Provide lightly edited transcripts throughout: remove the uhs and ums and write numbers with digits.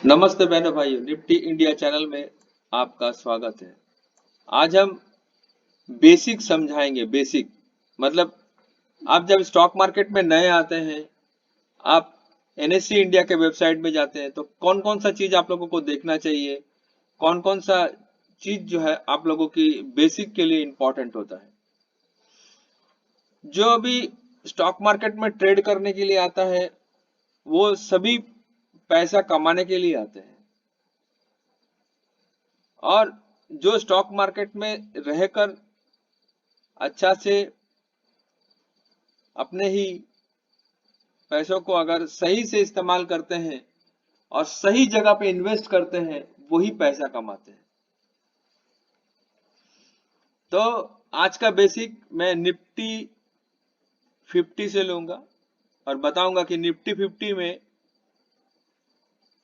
नमस्ते बहनों भाइयों, निफ्टी इंडिया चैनल में आपका स्वागत है। आज हम बेसिक समझाएंगे। बेसिक मतलब आप जब स्टॉक मार्केट में नए आते हैं, आप एनएससी इंडिया के वेबसाइट में जाते हैं तो कौन कौन सा चीज आप लोगों को देखना चाहिए, कौन कौन सा चीज जो है आप लोगों की बेसिक के लिए इंपॉर्टेंट होता है। जो अभी स्टॉक मार्केट में ट्रेड करने के लिए आता है वो सभी पैसा कमाने के लिए आते हैं, और जो स्टॉक मार्केट में रहकर अच्छा से अपने ही पैसों को अगर सही से इस्तेमाल करते हैं और सही जगह पे इन्वेस्ट करते हैं, वही पैसा कमाते हैं। तो आज का बेसिक मैं निफ्टी 50 से लूंगा और बताऊंगा कि निफ्टी 50 में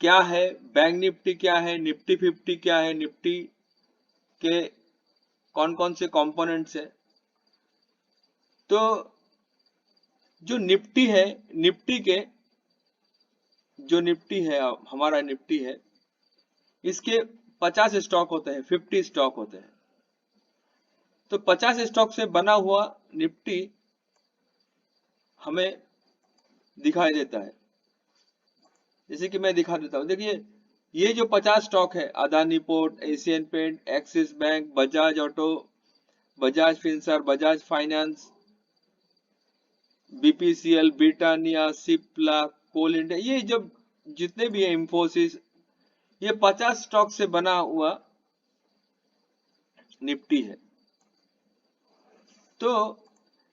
क्या है, बैंक निफ्टी क्या है, निफ्टी 50 क्या है, निफ्टी के कौन कौन से कंपोनेंट्स हैं। तो जो निफ्टी है, निफ्टी के जो निफ्टी है, हमारा निफ्टी है, इसके 50 स्टॉक होते हैं, 50 स्टॉक होते हैं। तो 50 स्टॉक से बना हुआ निफ्टी हमें दिखाई देता है। जैसे कि मैं दिखा देता हूं, देखिए ये जो 50 स्टॉक है, Adani Port, Asian Paint, Axis Bank, Bajaj Auto, Bajaj Finserv, Bajaj Finance, BPCL, Britannia, Cipla, Coal India, ये जब जितने भी है, इंफोसिस, ये 50 स्टॉक से बना हुआ निफ्टी है। तो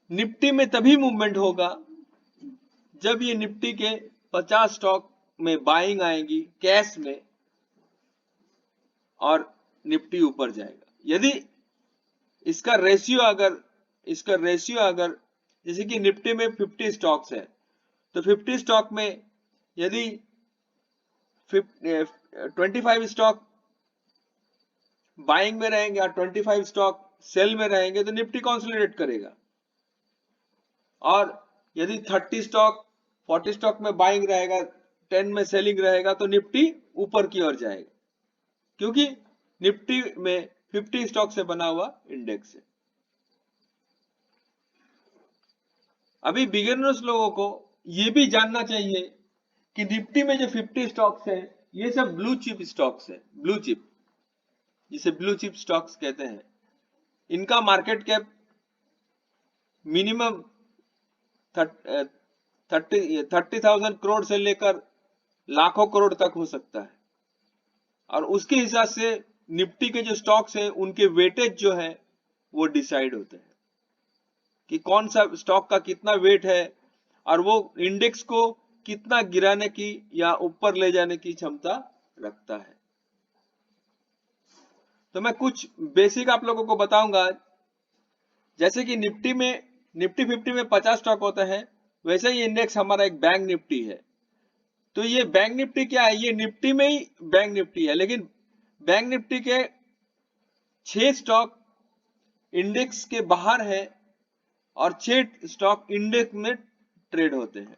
निफ्टी में तभी मूवमेंट होगा जब ये निफ्टी के 50 स्टॉक में बाइंग आएगी कैश में और निफ्टी ऊपर जाएगा। यदि इसका रेशियो अगर जैसे कि निफ्टी में 50 स्टॉक्स है, तो 50 स्टॉक में यदि 25 स्टॉक बाइंग में रहेंगे और 25 स्टॉक सेल में रहेंगे तो निफ्टी कंसोलिडेट करेगा। और यदि 30 स्टॉक 40 स्टॉक में बाइंग रहेगा, 10 में सेलिंग रहेगा, तो निफ्टी ऊपर की ओर जाएगा, क्योंकि निफ्टी में 50 स्टॉक से बना हुआ इंडेक्स है। अभी बिगिनर्स लोगों को ये भी जानना चाहिए कि निफ्टी में जो 50 स्टॉक्स हैं, ये सब ब्लू चिप स्टॉक्स है। ब्लू चिप, जिसे ब्लू चिप स्टॉक्स कहते हैं, इनका मार्केट कैप मिनिमम 30,000 करोड़ से लेकर लाखों करोड़ तक हो सकता है। और उसके हिसाब से निफ्टी के जो स्टॉक्स हैं उनके वेटेज जो है वो डिसाइड होते हैं कि कौन सा स्टॉक का कितना वेट है और वो इंडेक्स को कितना गिराने की या ऊपर ले जाने की क्षमता रखता है। तो मैं कुछ बेसिक आप लोगों को बताऊंगा। जैसे कि निफ्टी 50 में 50 स्टॉक होते हैं, वैसे ही इंडेक्स हमारा एक बैंक निफ्टी है। तो ये बैंक निफ्टी क्या है, ये निफ्टी में ही बैंक निफ्टी है, लेकिन बैंक निफ्टी के 6 स्टॉक इंडेक्स के बाहर है और 6 स्टॉक इंडेक्स में ट्रेड होते हैं।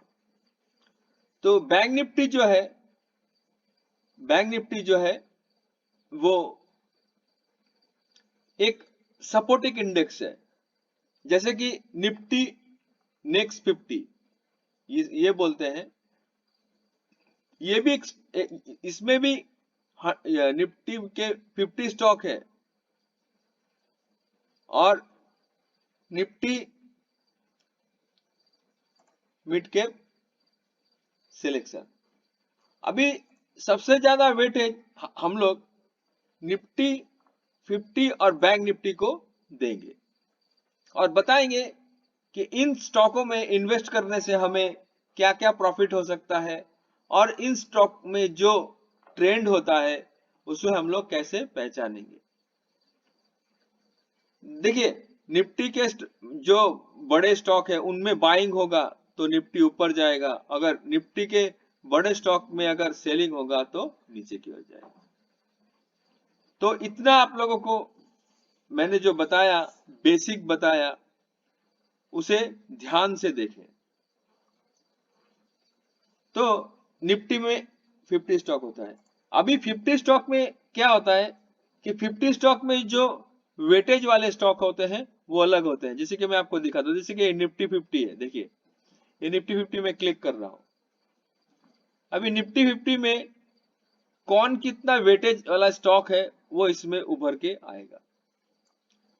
तो बैंक निफ्टी जो है वो एक सपोर्टिंग इंडेक्स है। जैसे कि निफ्टी नेक्स्ट 50 ये बोलते हैं, ये भी इसमें भी निफ्टी के 50 स्टॉक है और निफ्टी मिड कैप सिलेक्शन। अभी सबसे ज्यादा वेटेज हम लोग निफ्टी 50 और बैंक निफ्टी को देंगे और बताएंगे कि इन स्टॉकों में इन्वेस्ट करने से हमें क्या क्या प्रॉफिट हो सकता है और इन स्टॉक में जो ट्रेंड होता है उसे हम लोग कैसे पहचानेंगे। देखिए, निफ्टी के जो बड़े स्टॉक है उनमें बाइंग होगा तो निफ्टी ऊपर जाएगा, अगर निफ्टी के बड़े स्टॉक में अगर सेलिंग होगा तो नीचे की ओर जाएगा। तो इतना आप लोगों को मैंने जो बताया, बेसिक बताया, उसे ध्यान से देखें। तो निफ्टी में 50 स्टॉक होता है। अभी 50 स्टॉक में क्या होता है कि 50 स्टॉक में जो वेटेज वाले स्टॉक होते हैं वो अलग होते हैं। जैसे कि मैं आपको दिखाता हूँ, जैसे कि निफ्टी 50 है, देखिए ये निफ्टी 50 में क्लिक कर रहा हूँ। अभी निफ्टी 50 में कौन कितना वेटेज वाला स्टॉक है वो इसमें उभर के आएगा।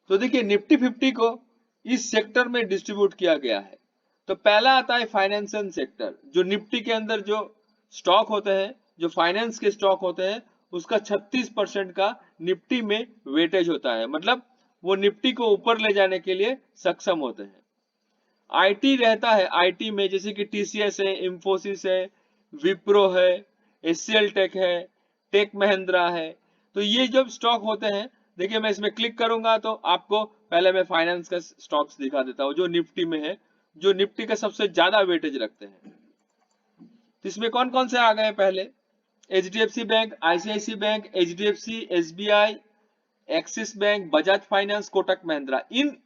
तो देखिए निफ्टी 50 को इस सेक्टर में डिस्ट्रीब्यूट किया गया है। तो पहला आता है फाइनेंशियल सेक्टर, जो निफ्टी के अंदर जो स्टॉक होते हैं, जो फाइनेंस के स्टॉक होते हैं, उसका 36% का निफ्टी में वेटेज होता है, मतलब वो निफ्टी को ऊपर ले जाने के लिए सक्षम होते हैं। आईटी रहता है, आईटी में जैसे कि टीसीएस है, इंफोसिस है, विप्रो है, एचसीएल टेक है, टेक महिंद्रा है। तो ये जब स्टॉक होते हैं, देखिए मैं इसमें क्लिक करूंगा तो आपको पहले मैं फाइनेंस का स्टॉक्स दिखा देता हूँ जो निफ्टी में है, जो निफ्टी का सबसे ज्यादा वेटेज रखते हैं। तो इसमें कौन कौन से आ गए पहले? HDFC Bank, ICIC Bank, HDFC, SBI, Axis Bank, Bajaj Finance, Kotak Mahindra. इन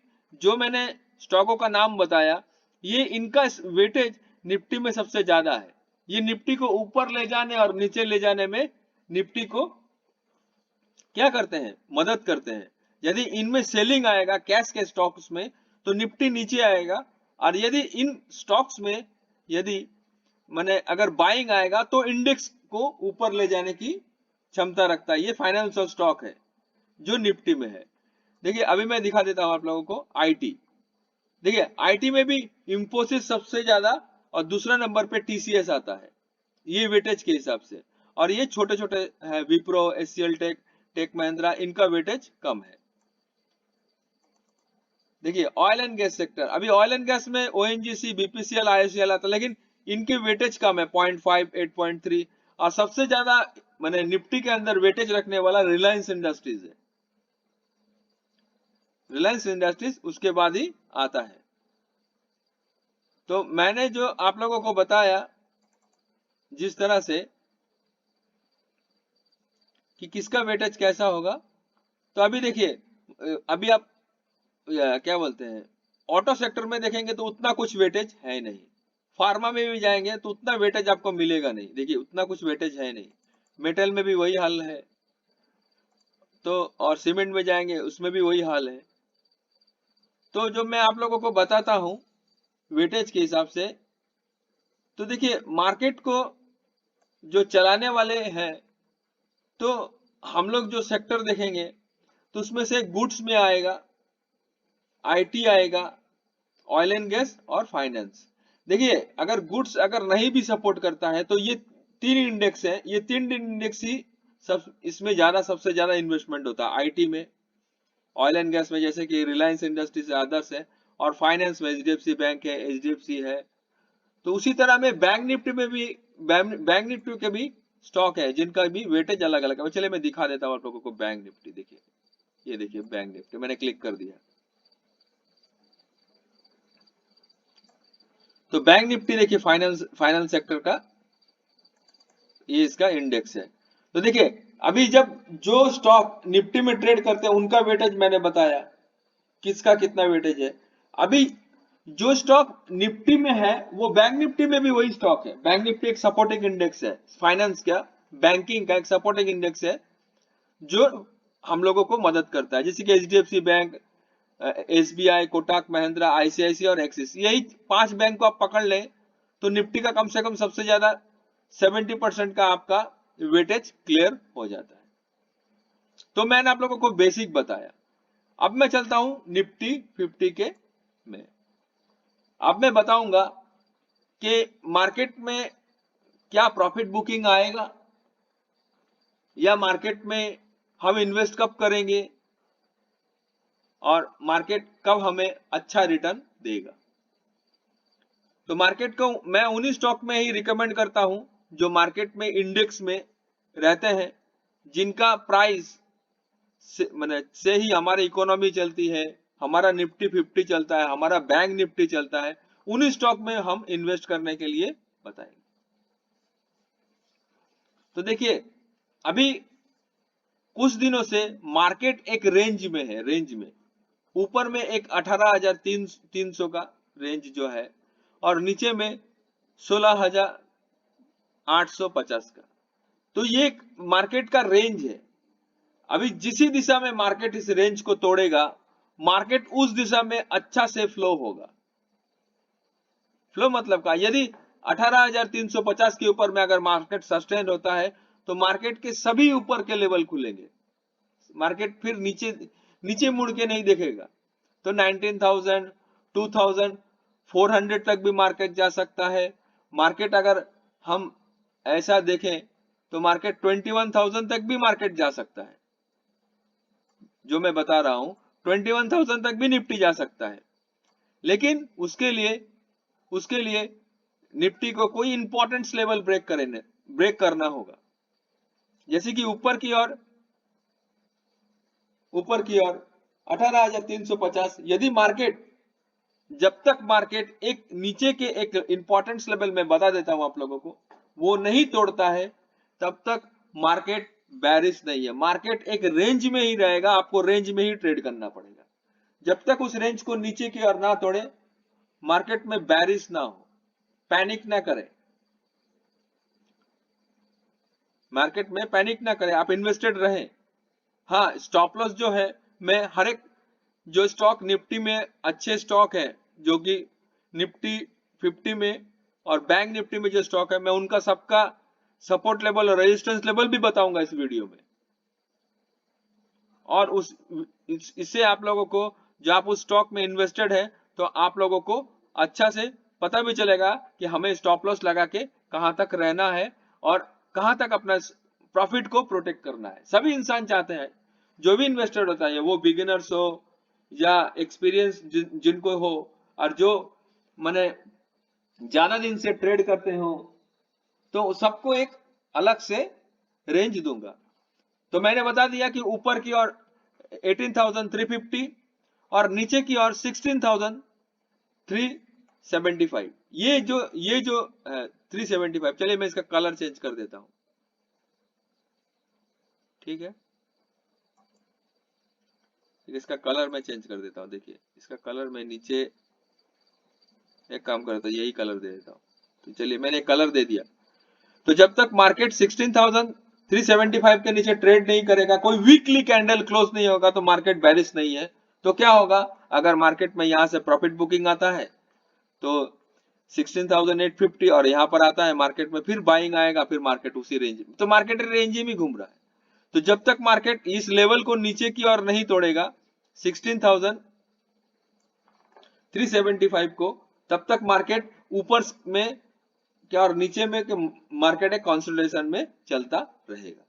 जो मैंने स्टॉकों का नाम बताया, ये इनका वेटेज निफ्टी में सबसे ज्यादा है। ये निफ्टी को ऊपर ले जाने और नीचे ले जाने में निफ्टी को क्या करते हैं, मदद करते हैं। यदि इनमें सेलिंग आएगा कैश के स्टॉक्स में तो निफ्टी नीचे आएगा, और यदि इन स्टॉक्स में यदि माने अगर बाइंग आएगा तो इंडेक्स को ऊपर ले जाने की क्षमता रखता है। ये फाइनेंशियल स्टॉक है जो निफ्टी में है। देखिए अभी मैं दिखा देता हूं आप लोगों को आईटी। देखिए आईटी में भी इंफोसिस सबसे ज्यादा और दूसरा नंबर पे टीसीएस आता है, ये वेटेज के हिसाब से। और ये छोटे छोटे है, Wipro, HCL tech, tech Mahindra, इनका वेटेज कम है। देखिए ऑयल एंड गैस सेक्टर, अभी ऑयल एंड गैस में ओएनजीसी, बीपीसीएल, आईओसीएल आता है, लेकिन इनके वेटेज कम है, 0.5, 8.3। और सबसे ज्यादा मैंने निफ्टी के अंदर वेटेज रखने वाला रिलायंस इंडस्ट्रीज है। रिलायंस इंडस्ट्रीज उसके बाद ही आता है। तो मैंने जो आप लोगों को बताया जिस तरह से कि किसका वेटेज कैसा होगा, तो अभी देखिए अभी आप क्या बोलते हैं, ऑटो सेक्टर में देखेंगे तो उतना कुछ वेटेज है नहीं। फार्मा में भी जाएंगे तो उतना वेटेज आपको मिलेगा नहीं, देखिए उतना कुछ वेटेज है नहीं। मेटल में भी वही हाल है, तो और सीमेंट में जाएंगे उसमें भी वही हाल है। तो जो मैं आप लोगों को बताता हूं वेटेज के हिसाब से, तो देखिए मार्केट को जो चलाने वाले हैं, तो हम लोग जो सेक्टर देखेंगे तो उसमें से गुड्स में आएगा, आईटी आएगा, ऑयल एंड गैस और फाइनेंस। देखिए अगर गुड्स अगर नहीं भी सपोर्ट करता है तो ये तीन इंडेक्स है, ये तीन इंडेक्स ही सब इसमें ज्यादा सबसे ज्यादा इन्वेस्टमेंट होता है। आईटी में, ऑयल एंड गैस में जैसे कि रिलायंस इंडस्ट्रीज अदर्स है, और फाइनेंस में एचडीएफसी बैंक है, एचडीएफसी है। तो उसी तरह में बैंक निफ्टी में भी बैंक निफ्टी के भी स्टॉक है जिनका भी वेटेज अलग अलग है। चलिए मैं दिखा देता हूँ आप लोगों को बैंक निफ्टी। देखिए ये देखिए बैंक निफ्टी, मैंने क्लिक कर दिया तो बैंक निफ्टी देखिए फाइनेंस सेक्टर का ये इसका इंडेक्स है। तो देखिए अभी जब जो स्टॉक निफ्टी में ट्रेड करते हैं उनका वेटेज मैंने बताया किसका कितना वेटेज है। अभी जो स्टॉक निफ्टी में है वो बैंक निफ्टी में भी वही स्टॉक है। बैंक निफ्टी एक सपोर्टिंग इंडेक्स है, फाइनेंस का, बैंकिंग का एक सपोर्टिंग इंडेक्स है जो हम लोगों को मदद करता है। जैसे कि HDFC bank, SBI, Kotak Mahindra, ICIC और एक्सिस, यही 5 बैंक को आप पकड़ लें तो निफ्टी का कम से कम सबसे ज्यादा 70% का आपका वेटेज क्लियर हो जाता है। तो मैंने आप लोगों को बेसिक बताया। अब मैं चलता हूं निफ्टी 50 के में। अब मैं बताऊंगा कि मार्केट में क्या प्रॉफिट बुकिंग आएगा, या मार्केट में हम इन्वेस्ट कब करेंगे, और मार्केट कब हमें अच्छा रिटर्न देगा। तो मार्केट को मैं उन्हीं स्टॉक में ही रिकमेंड करता हूं जो मार्केट में इंडेक्स में रहते हैं, जिनका प्राइस से ही हमारी इकोनॉमी चलती है, हमारा निफ्टी 50 चलता है, हमारा बैंक निफ्टी चलता है। उन्हीं स्टॉक में हम इन्वेस्ट करने के लिए बताएंगे। तो देखिए अभी कुछ दिनों से मार्केट एक रेंज में है, रेंज में ऊपर में एक 18,300 का रेंज जो है, और नीचे में 16,850 का। तो ये मार्केट का रेंज है। अभी जिसी दिशा में मार्केट इस रेंज को तोड़ेगा, मार्केट उस दिशा में अच्छा से फ्लो होगा। फ्लो मतलब का, यदि 18,350 के ऊपर में अगर मार्केट सस्टेन होता है तो मार्केट के सभी ऊपर के लेवल खुलेंगे, मार्केट फिर नीचे नीचे मुड़ के नहीं देखेगा। तो 19,000, 2,400 तक भी मार्केट जा सकता है। मार्केट अगर हम ऐसा देखें तो मार्केट 21,000 तक भी मार्केट जा सकता है। जो मैं बता रहा हूं 21,000 तक भी निफ्टी जा सकता है, लेकिन उसके लिए निफ्टी को कोई इंपॉर्टेंस लेवल ब्रेक करना होगा। जैसे कि ऊपर की ओर 18,350, यदि मार्केट, जब तक मार्केट एक नीचे के एक इंपॉर्टेंस लेवल में बता देता हूं आप लोगों को, वो नहीं तोड़ता है, तब तक मार्केट बैरिश नहीं है। मार्केट एक रेंज में ही रहेगा, आपको रेंज में ही ट्रेड करना पड़ेगा। जब तक उस रेंज को नीचे की ओर ना तोड़े, मार्केट में बैरिश ना हो, पैनिक ना करें, मार्केट में पैनिक ना करें, आप इन्वेस्टेड रहें। हाँ, स्टॉप लॉस जो है, मैं हर एक जो स्टॉक निफ्टी में अच्छे स्टॉक है, जो कि निफ्टी 50 में और बैंक निफ्टी में जो स्टॉक है, मैं उनका सबका सपोर्ट लेवल और रेजिस्टेंस लेवल भी बताऊंगा इस वीडियो में। और इससे आप लोगों को, जो आप उस स्टॉक में इन्वेस्टेड है, तो आप लोगों को अच्छा से पता भी चलेगा कि हमें स्टॉप लॉस लगा के कहां तक रहना है और कहां तक अपना प्रॉफिट को प्रोटेक्ट करना है। सभी इंसान चाहते हैं, जो भी इन्वेस्टर होता है, वो बिगिनर्स हो या एक्सपीरियंस जिनको हो, और जो माने ज्यादा दिन से ट्रेड करते हो, तो सबको एक अलग से रेंज दूंगा। तो मैंने बता दिया कि ऊपर की ओर 18,350 और नीचे की ओर 16,375। ये जो 375, चलिए मैं इसका कलर चेंज कर देता हूं, ठीक है, इसका कलर मैं चेंज कर देता हूं। देखिए इसका कलर मैं नीचे एक काम करता हूं, यही कलर दे देता हूं। तो चलिए मैंने कलर दे दिया। तो जब तक मार्केट 16,375 के नीचे ट्रेड नहीं करेगा, कोई वीकली कैंडल क्लोज नहीं होगा, तो मार्केट बैरिश नहीं है। तो क्या होगा, अगर मार्केट में यहां से प्रॉफिट बुकिंग आता है तो 16,850 और यहां पर आता है मार्केट में, फिर बाइंग आएगा, फिर मार्केट उसी रेंज में, तो मार्केट रेंज में घूम रहा है। तो जब तक मार्केट इस लेवल को नीचे की ओर नहीं तोड़ेगा 16,375 को, तब तक मार्केट ऊपर में क्या और नीचे में मार्केट एक कंसोलिडेशन में चलता रहेगा।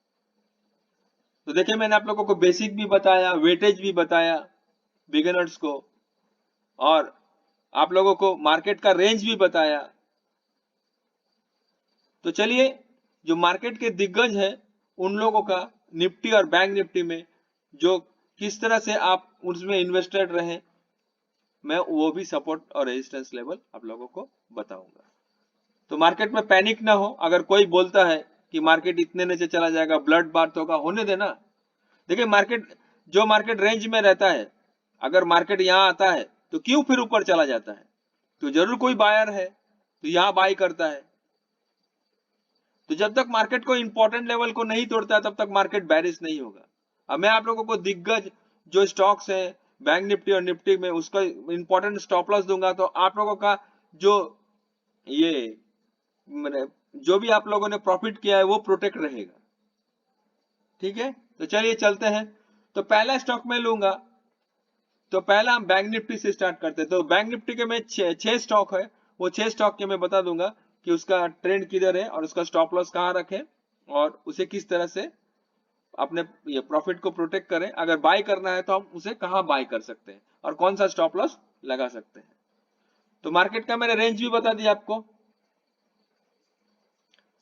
तो देखिए मैंने आप लोगों को बेसिक भी बताया, वेटेज भी बताया बिगिनर्स को, और आप लोगों को मार्केट का रेंज भी बताया। तो चलिए, जो मार्केट के दिग्गज हैं उन लोगों का निफ्टी और बैंक निफ्टी में जो किस तरह से आप उसमें इन्वेस्टेड रहे, मैं वो भी सपोर्ट और रेजिस्टेंस लेवल आप लोगों को बताऊंगा। तो मार्केट में पैनिक ना हो। अगर कोई बोलता है कि मार्केट इतने नीचे चला जाएगा, ब्लड बाथ होगा, होने देना। देखिए मार्केट रेंज में रहता है, अगर मार्केट यहाँ आता है तो क्यों फिर ऊपर चला जाता है, तो जरूर कोई बायर है तो यहाँ बाई करता है। तो जब तक मार्केट को इंपॉर्टेंट लेवल को नहीं तोड़ता है, तब तक मार्केट बैरिश नहीं होगा। अब मैं आप लोगों को दिग्गज जो स्टॉक्स है बैंक निफ्टी और निफ्टी में, उसका इंपॉर्टेंट स्टॉप लॉस दूंगा, तो आप लोगों का जो ये जो भी आप लोगों ने प्रॉफिट किया है वो प्रोटेक्ट रहेगा, ठीक है। तो चलिए चलते हैं। तो पहला स्टॉक मैं लूंगा, तो पहला हम बैंक निफ्टी से स्टार्ट करते हैं। तो बैंक निफ्टी के में छह स्टॉक है, वो 6 स्टॉक के मैं बता दूंगा कि उसका ट्रेंड किधर है और उसका स्टॉप लॉस कहाँ रखें और उसे किस तरह से अपने ये प्रॉफिट को प्रोटेक्ट करें। अगर बाय करना है तो हम उसे कहाँ बाय कर सकते हैं और कौन सा स्टॉप लॉस लगा सकते हैं। तो मार्केट का मैंने रेंज भी बता दिया आपको।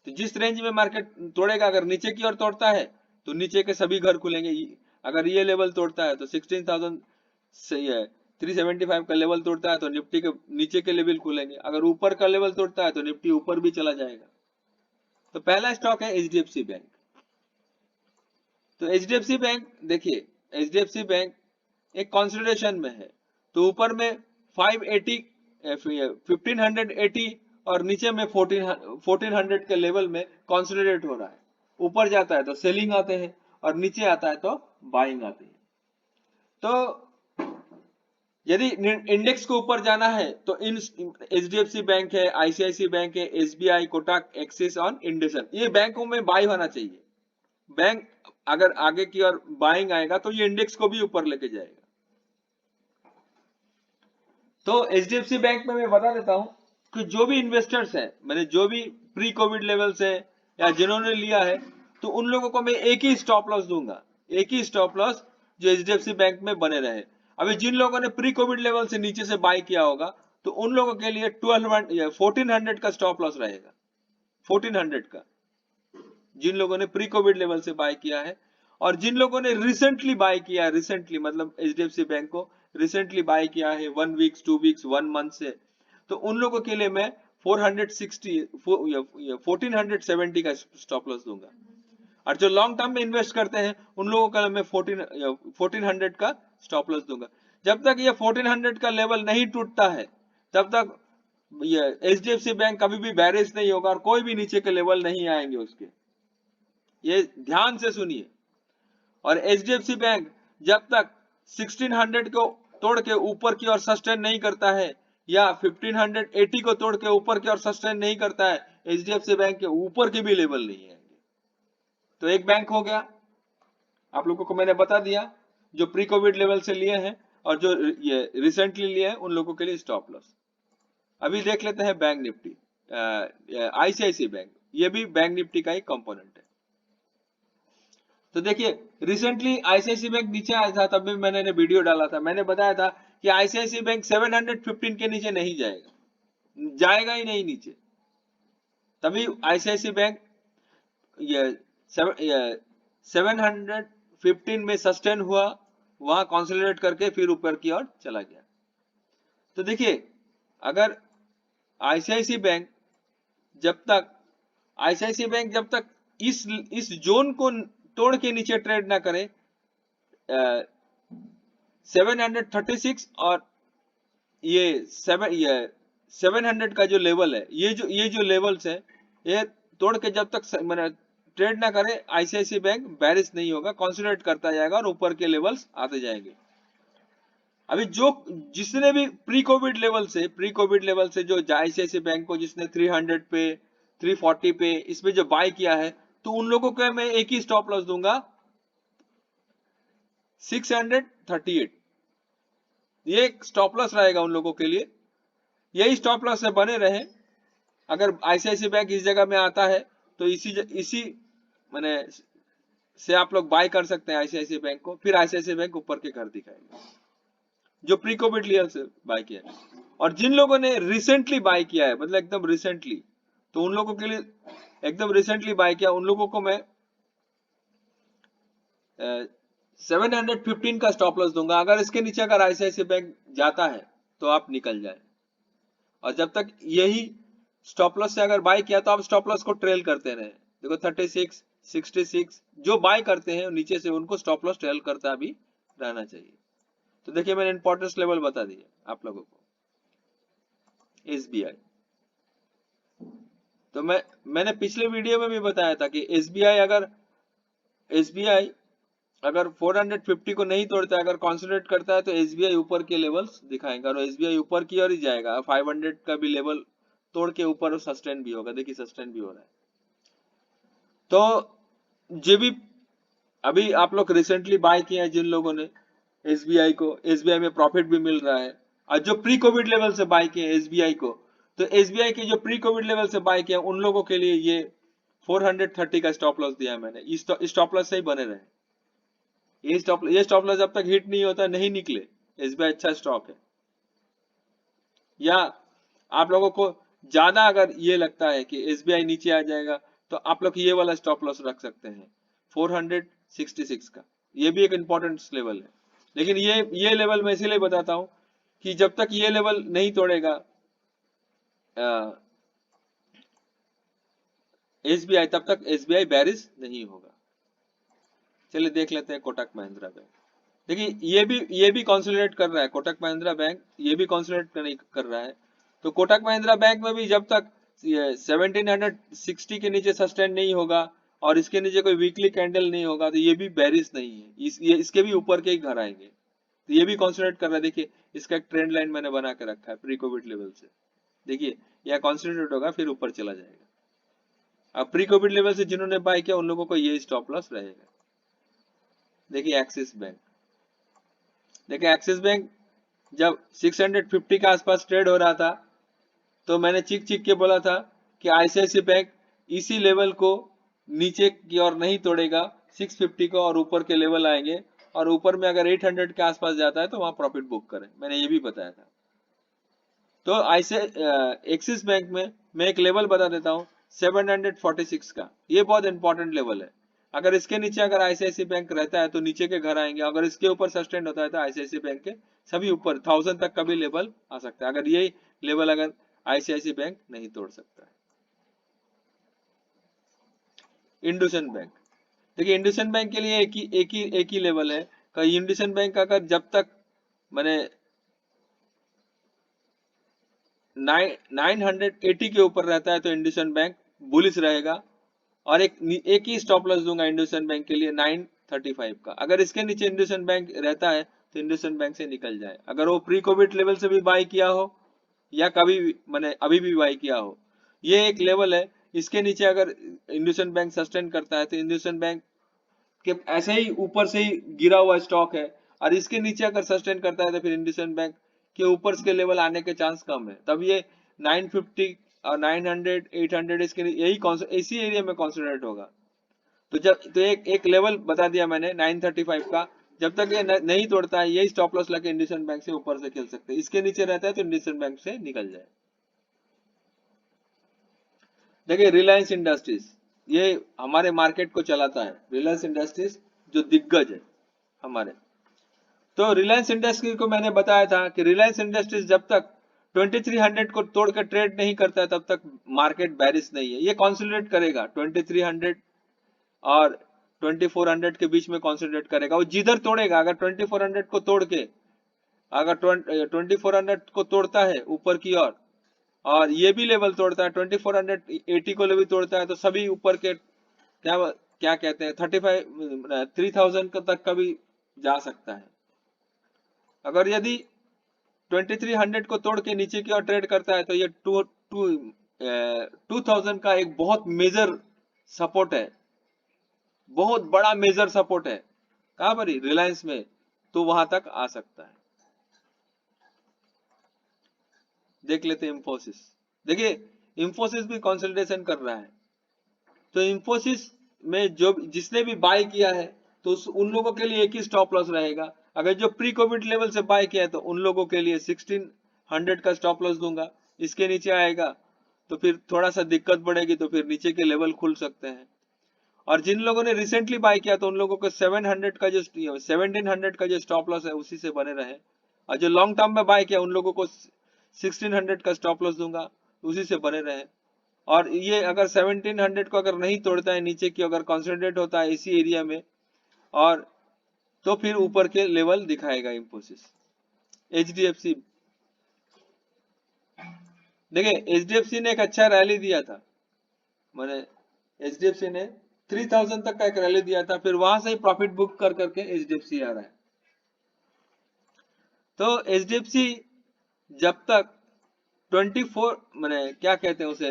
तो जिस रेंज में मार्केट तोड़ेगा, अगर नीचे की ओर तोड़ता है तो नीचे के सभी घर खुलेंगे। अगर ये लेवल तोड़ता है तो 16,375 का लेवल तोड़ता है तो निफ्टी के नीचे के लेवल खुलेंगे। अगर ऊपर का लेवल तोड़ता है तो निफ्टी ऊपर भी चला जाएगा। तो पहला स्टॉक है एचडीएफसी बैंक। तो एचडीएफसी बैंक, देखिए एचडीएफसी बैंक एक कंसोलिडेशन में है। तो ऊपर में 580 1580 और नीचे में 1400 के लेवल में कंसोलिडेट हो रहा है। ऊपर जाता है तो सेलिंग आते हैं और नीचे आता है तो बाइंग आते हैं। तो यदि इंडेक्स को ऊपर जाना है तो इन एचडीएफसी बैंक है, आईसीआईसी बैंक है, एसबीआई, कोटक, एक्सिस और इंडसन, ये बैंकों में बाई होना चाहिए। बैंक अगर आगे की ओर बाइंग आएगा तो ये इंडेक्स को भी ऊपर लेके जाएगा। तो एचडीएफसी बैंक में मैं बता देता हूं कि जो भी इन्वेस्टर्स हैं, मैंने जो भी प्री कोविड लेवल से या जिन्होंने लिया है, तो उन लोगों को मैं एक ही स्टॉप लॉस दूंगा, एक ही स्टॉप लॉस जो एचडीएफसी बैंक में बने रहे। अभी जिन लोगों ने प्री कोविड लेवल से नीचे से बाय किया होगा तो उन लोगों के लिए 1400 का स्टॉप लॉस रहेगा, 1400 का, जिन लोगों ने प्री कोविड लेवल से बाय किया है। और जिन लोगों ने रिसेंटली बाय किया है, रिसेंटली मतलब एचडीएफसी बैंक को रिसेंटली बाय किया है 1 वीक्स 2 वीक्स 1 मंथ से, तो उन लोगों के लिए मैं 1470 का स्टॉप लॉस दूंगा। और जो लॉन्ग टर्म में इन्वेस्ट करते हैं उन लोगों का मैं 1400 का स्टॉप लॉस दूंगा। जब तक ये 1400 का लेवल नहीं टूटता है तब तक ये एचडीएफसी बैंक कभी भी बैरिश नहीं होगा और कोई भी नीचे के लेवल नहीं आएंगे उसके, ये ध्यान से सुनिए। और एचडीएफसी बैंक जब तक 1600 को तोड़ के ऊपर की ओर सस्टेन नहीं करता है या 1580 को तोड़ के ऊपर की ओर सस्टेन नहीं करता है, एचडीएफसी बैंक के ऊपर के भी लेवल नहीं आएंगे। तो एक बैंक हो गया, आप लोगों को मैंने बता दिया जो प्री कोविड लेवल से लिए हैं और जो ये रिसेंटली लिए हैं उन लोगों के लिए स्टॉप लॉस। अभी देख लेते हैं बैंक निफ्टी, आईसीआईसी बैंक, ये भी बैंक निफ्टी का ही कंपोनेंट है। तो देखिए रिसेंटली आईसीआईसी बैंक नीचे आया था, तब भी मैंने वीडियो डाला था, मैंने बताया था कि आईसीआईसी बैंक 715 के नीचे नहीं जाएगा, जाएगा ही नहीं नीचे। तभी आईसीआईसी बैंक ये 715 में सस्टेन हुआ, वहां कंसोलिडेट करके फिर ऊपर की ओर चला गया। तो देखिए अगर आईसीआईसी बैंक जब तक इस जोन को तोड़ के नीचे ट्रेड ना करे, 736 और ये 700 का जो लेवल है, ये जो लेवल्स है, ये तोड़ के जब तक मैंने ट्रेड ना करे आईसीआईसी बैंक बैरिश नहीं होगा, कंसोलिडेट करता जाएगा और ऊपर के लेवल्स आते जाएंगे। अभी जो जिसने भी प्री कोविड लेवल से जो आईसीआईसी बैंक को जिसने 300 पे 340 पे इसमें जो बाय किया है, तो उन लोगों को मैं एक ही स्टॉप लॉस दूंगा 638, ये स्टॉप लॉस रहेगा उन लोगों के लिए। यही स्टॉप लॉस से बने रहे। अगर आईसीआईसी बैंक इस जगह में आता है तो इसी मैंने से आप लोग बाय कर सकते हैं आईसीआईसी बैंक को, फिर आईसीआईसी बैंक ऊपर के घर दिखाएगा जो प्री कोविड लेवल से बाय किया है। और जिन लोगों ने रिसेंटली बाय किया है, मतलब एकदम रिसेंटली, तो उन लोगों के लिए एकदम रिसेंटली बाय किया उन लोगों को मैं 715 का स्टॉप लॉस दूंगा। अगर इसके नीचे अगर आईसीआईसी बैंक जाता है तो आप निकल जाए, और जब तक यही स्टॉप लॉस से अगर बाय किया तो आप स्टॉप लॉस को ट्रेल करते रहे। देखो 36 66 जो बाय करते हैं नीचे से उनको स्टॉप लॉस ट्रेल करता भी रहना चाहिए। तो देखिए मैंने इंपॉर्टेंस लेवल बता दिए आप लोगों को। एसबीआई, तो मैंने पिछले वीडियो में भी बताया था कि एसबीआई अगर 450 को नहीं तोड़ता है, अगर कंसोलिडेट करता है, तो एसबीआई ऊपर के लेवल्स दिखाएगा और एसबीआई ऊपर की ओर ही जाएगा। 500 का भी लेवल तोड़ के ऊपर सस्टेन भी होगा। देखिए सस्टेन भी हो रहा है। तो जो भी अभी आप लोग रिसेंटली बाय किए हैं जिन लोगों ने एसबीआई को, एसबीआई में प्रॉफिट भी मिल रहा है। और जो प्री कोविड लेवल से बाय किए एसबीआई को, तो एसबीआई के जो प्री कोविड लेवल से बाय किया उन लोगों के लिए ये 430 का स्टॉप लॉस दिया मैंने। इस स्टॉप लॉस से ही बने रहे। ये स्टॉप लॉस जब तक हिट नहीं होता नहीं निकले, एसबीआई अच्छा स्टॉक है। या आप लोगों को ज्यादा अगर ये लगता है कि एसबीआई नीचे आ जाएगा तो आप लोग ये वाला स्टॉप लॉस रख सकते हैं 466 का। ये भी एक इंपॉर्टेंट लेवल है। लेकिन ये लेवल मैं इसीलिए बताता हूं कि जब तक ये लेवल नहीं तोड़ेगा एसबीआई, तब तक एसबीआई बैरिश नहीं होगा। चलिए देख लेते हैं कोटक महिंद्रा बैंक। देखिए ये भी कंसोलिडेट कर रहा है कोटक महिंद्रा बैंक, ये भी कंसोलिडेट कर रहा है। तो कोटक महिंद्रा बैंक में भी जब तक 1760 के नीचे सस्टेन नहीं होगा और इसके नीचे कोई वीकली कैंडल नहीं होगा तो ये भी बेरिश नहीं है, ये इसके भी ऊपर के ही घर आएंगे, तो ये भी कॉन्सेंट्रेट कर रहा है। देखिए इसका एक ट्रेंड लाइन मैंने बना के रखा है प्री कोविड लेवल से, देखिए यह कॉन्सेंट्रेट होगा फिर ऊपर चला जाएगा। अब प्री कोविड लेवल से जिन्होंने बाय किया उन लोगों को ये स्टॉप लॉस रहेगा। देखिए एक्सिस बैंक, देखिए एक्सिस बैंक जब 650 के आसपास ट्रेड हो रहा था तो मैंने चीख चीख के बोला था कि आईसीआईसीआई बैंक इसी लेवल को नीचे की ओर नहीं तोड़ेगा 650 को, और ऊपर के लेवल आएंगे, और ऊपर में अगर 800 के आसपास जाता है तो वहां प्रॉफिट बुक करें, मैंने ये भी बताया था। तो एक्सिस बैंक में मैं एक लेवल बता देता हूँ 746 का, ये बहुत इंपॉर्टेंट लेवल है। अगर इसके नीचे अगर आईसीआईसीआई बैंक रहता है तो नीचे के घर आएंगे, अगर इसके ऊपर सस्टेन होता है तो आईसीआईसीआई बैंक के सभी ऊपर 1000 तक का भी लेवल आ सकता है, अगर यही लेवल अगर आईसीआईसीआई बैंक नहीं तोड़ सकता है। इंडोसिंड बैंक, देखिए इंडोसिंड बैंक के लिए एक ही लेवल है। इंडोसिंड बैंक अगर जब तक मैंने 980 के ऊपर रहता है तो इंडोसिंड बैंक बुलिश रहेगा, और एक ही स्टॉप लॉस दूंगा इंडोसिंड बैंक के लिए 935 का। अगर इसके नीचे इंडोसिंड बैंक रहता है तो इंडोसिंड बैंक से निकल जाए, अगर वो प्री कोविड लेवल से भी बाय किया हो या कभी मैंने अभी भी बाय किया हो, ये एक लेवल है। इसके नीचे अगर इंडोसिंड बैंक सस्टेन करता है तो इंडोसिंड बैंक के ऐसे ही ऊपर से ही गिरा हुआ स्टॉक है, और इसके नीचे अगर सस्टेन करता है तो फिर इंडोसिंड बैंक के ऊपर के लेवल आने के चांस कम है, तब ये 950 और 900 800 इसके यही इसी एरिया में कॉन्सेंट्रेट होगा। तो जब तो एक लेवल बता दिया मैंने 935 का, जब तक ये नहीं तोड़ता है यही स्टॉप लॉस लगे इंडोसिंड बैंक से ऊपर से खेल सकते हैं, इसके नीचे रहता है तो इंडोसिंड बैंक से निकल जाए। देखिए रिलायंस इंडस्ट्रीज ये हमारे मार्केट को चलाता है, रिलायंस इंडस्ट्रीज जो दिग्गज है हमारे। तो रिलायंस इंडस्ट्रीज को मैंने बताया था कि रिलायंस इंडस्ट्रीज जब तक 2300 को तोड़ कर ट्रेड नहीं करता है तब तक मार्केट बैरिश नहीं है, ये कॉन्सोलिडेट करेगा 2300 और 2400 के बीच में कॉन्सोलिडेट करेगा। वो जिधर तोड़ेगा, अगर 2400 को तोड़ के अगर 2400 को तोड़ता है ऊपर की ओर और ये भी लेवल तोड़ता है 2480 को लेवल तोड़ता है, तो सभी ऊपर के क्या क्या कहते हैं 3000 तक का भी जा सकता है। अगर यदि 2300 को तोड़ के नीचे की ओर ट्रेड करता है तो ये 2000 का एक बहुत मेजर सपोर्ट है, बहुत बड़ा मेजर सपोर्ट है। कहां पर? रिलायंस में, तो वहां तक आ सकता है। देख लेते हैं इंफोसिस, देखिए इंफोसिस भी कंसोलिडेशन कर रहा है, तो इंफोसिस में जो जिसने भी बाय किया है तो उन लोगों के लिए एक ही स्टॉप लॉस रहेगा। अगर जो प्री कोविड लेवल से बाय किया है तो उन लोगों के लिए 1600 का स्टॉप लॉस दूंगा, इसके नीचे आएगा तो फिर थोड़ा सा दिक्कत बढ़ेगी, तो फिर नीचे के लेवल खुल सकते हैं। और जिन लोगों ने रिसेंटली बाय किया तो उन लोगों को 700 का जो 1700 का जो स्टॉप लॉस है उसी से बने रहे, और जो लॉन्ग टर्म में बाय किया उन लोगों को 1600 का स्टॉप लॉस दूंगा, उसी से बने रहे। और ये अगर 1700 को अगर नहीं तोड़ता है नीचे की, अगर कॉन्सेंट्रेट होता है इसी एरिया में, और तो फिर ऊपर के लेवल दिखाएगा इंफोसिस। एचडीएफसी, देखिए एचडीएफसी ने एक अच्छा रैली दिया था, मैंने एचडीएफसी ने 3000 तक का एक रैली दिया था, फिर वहां से ही प्रॉफिट बुक कर करके एचडीएफसी आ रहा है। तो एचडीएफसी जब तक 24 मैंने क्या कहते हैं उसे,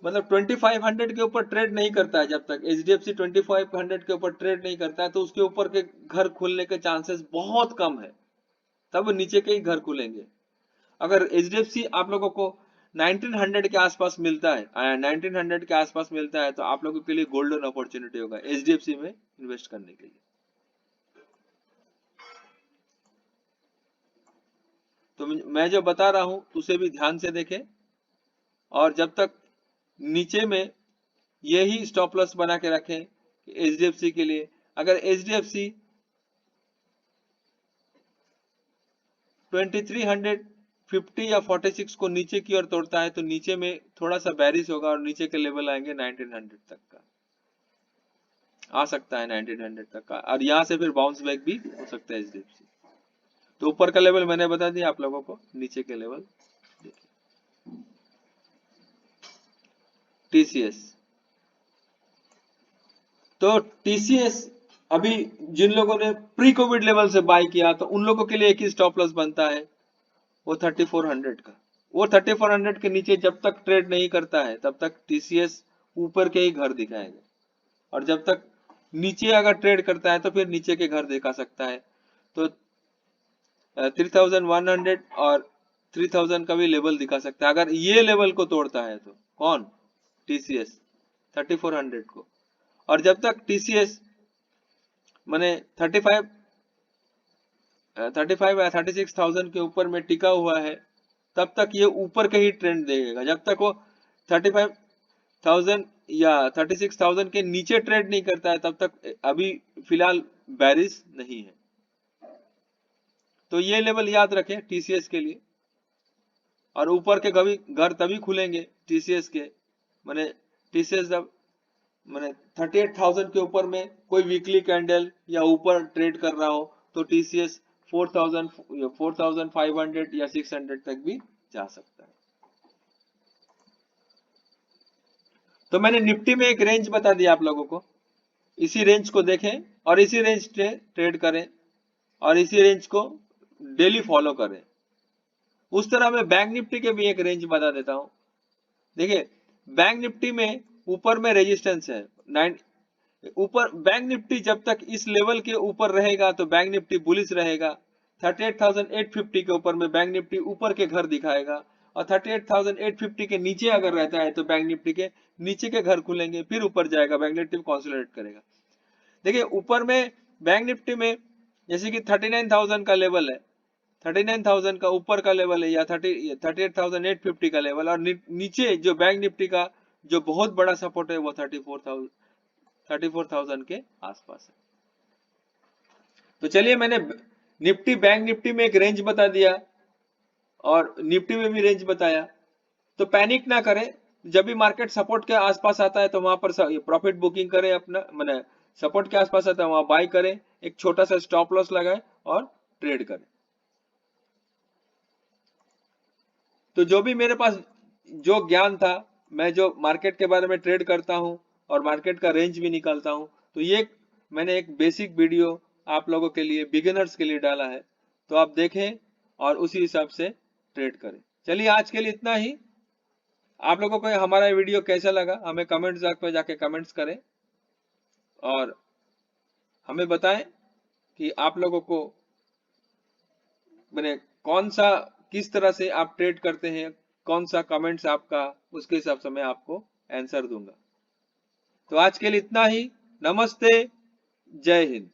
मतलब 2500 के ऊपर ट्रेड नहीं करता है, जब तक एचडीएफसी 2500 के ऊपर ट्रेड नहीं करता है तो उसके ऊपर के घर खुलने के चांसेस बहुत कम है, तब नीचे के ही घर खुलेंगे। अगर एचडीएफसी आप लोगों को 1900 के आसपास मिलता है, 1900 के आसपास मिलता है, तो आप लोगों के लिए गोल्डन अपॉर्चुनिटी होगा एचडीएफसी में इन्वेस्ट करने के लिए। तो मैं जो बता रहा हूं उसे भी ध्यान से देखें, और जब तक नीचे में यही स्टॉप लॉस बना के रखें एचडीएफसी के लिए। अगर एचडीएफसी 2350 या 46 को नीचे की ओर तोड़ता है तो नीचे में थोड़ा सा बैरिश होगा और नीचे के लेवल आएंगे 1900 तक का, आ सकता है 1900 तक का, और यहां से फिर बाउंस बैक भी हो सकता है एचडीएफसी। तो ऊपर का लेवल मैंने बता दिया आप लोगों को, नीचे के लेवल टीसीएस। तो टीसीएस अभी जिन लोगों ने प्री कोविड लेवल से बाय किया तो उन लोगों के लिए एक ही स्टॉप लॉस बनता है, वो 3400 का। वो 3400 के नीचे जब तक ट्रेड नहीं करता है तब तक टीसीएस ऊपर के ही घर दिखाएगा, और जब तक नीचे अगर ट्रेड करता है तो फिर नीचे के घर दिखा सकता है। तो 3100 और 3000 का भी लेवल दिखा सकता है अगर ये लेवल को तोड़ता है तो। कौन? टीसीएस 3400 को। और जब तक टीसीएस माने 35 या 36,000 के ऊपर में टिका हुआ है तब तक ये ऊपर के ही ट्रेंड देगा। जब तक वो 35,000 या 36,000 के नीचे ट्रेड नहीं करता है तब तक अभी फिलहाल बैरिश नहीं है। तो ये लेवल याद रखें टीसीएस के लिए। और ऊपर के घर तभी खुलेंगे टीसीएस के, माने टीसीएस जब माने 38,000 के ऊपर में कोई वीकली कैंडल या ऊपर ट्रेड कर रहा हो तो टीसीएस 4,000, 4,500 या 600 तक भी जा सकता है। तो मैंने निफ्टी में एक रेंज बता दिया आप लोगों को, इसी रेंज को देखें और इसी रेंज से ट्रेड करें और इसी रेंज को डेली फॉलो करें। उस तरह मैं बैंक निफ्टी के भी एक रेंज बता देता हूं। देखिए बैंक निफ्टी में ऊपर में रेजिस्टेंस है 9 ऊपर। बैंक निफ्टी जब तक इस लेवल के ऊपर रहेगा तो बैंक निफ्टी बुलिश रहेगा। 38,850 के ऊपर में बैंक निफ्टी ऊपर के घर दिखाएगा, और 38,850 के नीचे अगर रहता है तो बैंक निफ्टी के नीचे के घर खुलेंगे, फिर ऊपर जाएगा, बैंक निफ्टी कंसोलिडेट करेगा। देखिए ऊपर में बैंक निफ्टी में जैसे कि 39,000 का लेवल है, 39,000 का ऊपर का लेवल है, या 38,850 का लेवल, और नीचे जो बैंक निफ्टी का जो बहुत बड़ा सपोर्ट है वो 34,000 के आसपास है। तो चलिए मैंने निफ्टी बैंक निफ्टी में एक रेंज बता दिया और निफ्टी में भी रेंज बताया। तो पैनिक ना करें, जब भी मार्केट सपोर्ट के आसपास आता है तो वहां पर प्रॉफिट बुकिंग करें, अपना मैंने सपोर्ट के आसपास आता है वहां बाय करें, एक छोटा सा स्टॉप लॉस लगाए और ट्रेड करें। तो जो भी मेरे पास जो ज्ञान था, मैं जो मार्केट के बारे में ट्रेड करता हूं और मार्केट का रेंज भी निकालता हूं, तो ये मैंने एक बेसिक वीडियो आप लोगों के लिए, बिगिनर्स के लिए डाला है। तो आप देखें और उसी हिसाब से ट्रेड करें। चलिए आज के लिए इतना ही। आप लोगों को हमारा वीडियो कैसा लगा हमें कमेंट बॉक्स पे जाके कमेंट्स करें और हमें बताएं कि आप लोगों को मैंने कौन सा, किस तरह से आप ट्रेड करते हैं, कौन सा कमेंट्स आपका, उसके हिसाब से मैं आपको आंसर दूंगा। तो आज के लिए इतना ही। नमस्ते, जय हिंद।